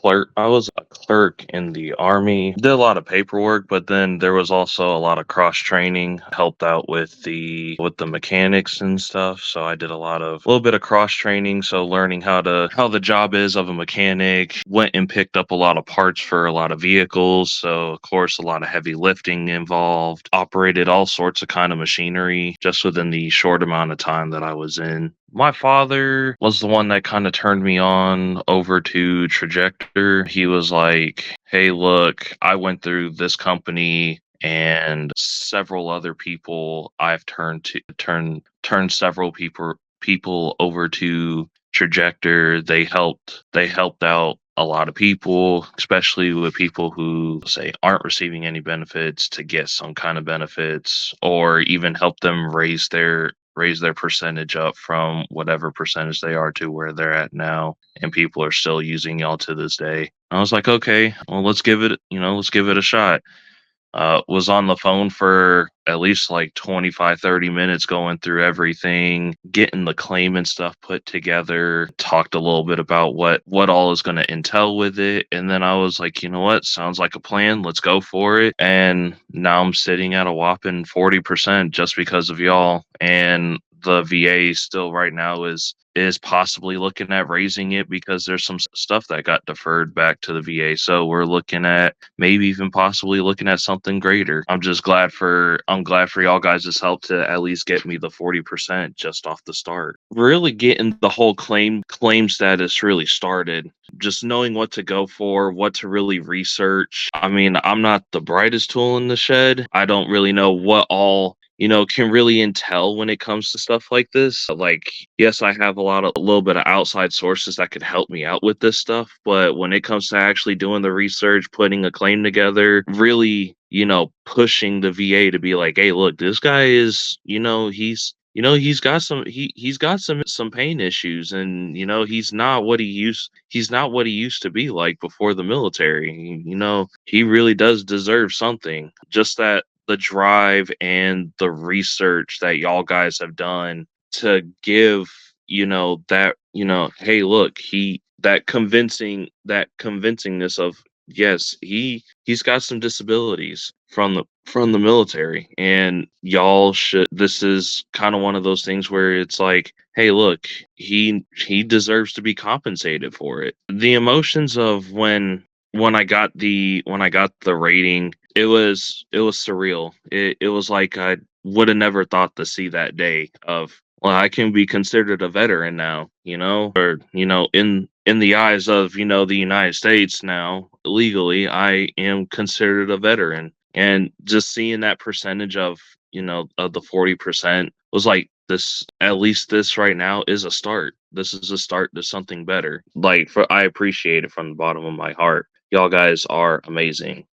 clerk. I was a clerk in the army. Did a lot of paperwork, but then there was also a lot of cross training. Helped out with the mechanics and stuff. So I did a little bit of cross training. So learning how the job is of a mechanic. Went and picked up a lot of parts for a lot of vehicles. So of course a lot of heavy lifting involved. Operated all sorts of kind of machinery just within the short amount of time that I was in. My father was the one that kind of turned me on over to Trajector. He was like, "Hey, look, I went through this company and several other people. I've turned several people over to Trajector. They helped out a lot of people, especially with people who say aren't receiving any benefits to get some kind of benefits, or even help them raise their percentage up from whatever percentage they are to where they're at now, and people are still using y'all to this day." I was like, okay, well, let's give it a shot. Was on the phone for at least like 25, 30 minutes going through everything, getting the claim and stuff put together, talked a little bit about what all is going to entail with it. And then I was like, you know what? Sounds like a plan. Let's go for it. And now I'm sitting at a whopping 40% just because of y'all. And the VA still right now is possibly looking at raising it because there's some stuff that got deferred back to the VA. So we're looking at maybe even possibly looking at something greater. I'm glad for y'all guys' help to at least get me the 40% just off the start. Really getting the whole claim status really started. Just knowing what to go for, what to really research. I mean, I'm not the brightest tool in the shed. I don't really know what all can really entail when it comes to stuff like this. Like, yes, I have a little bit of outside sources that could help me out with this stuff, but when it comes to actually doing the research, putting a claim together, really, pushing the VA to be like, hey, look, this guy is, he's got some pain issues, and he's not what he used to be like before the military. He really does deserve something. Just that the drive and the research that y'all guys have done to give, hey, look, that convincingness of, yes, he's got some disabilities from the military, and y'all should this is kind of one of those things where it's like, hey, look, he deserves to be compensated for it. The emotions of when I got the rating, it was surreal. It was like I would have never thought to see that day of, well, I can be considered a veteran now, or in the eyes of, the United States now, legally, I am considered a veteran. And just seeing that percentage of the 40% was like, this, at least this right now is a start. This is a start to something better. Like, I appreciate it from the bottom of my heart. Y'all guys are amazing.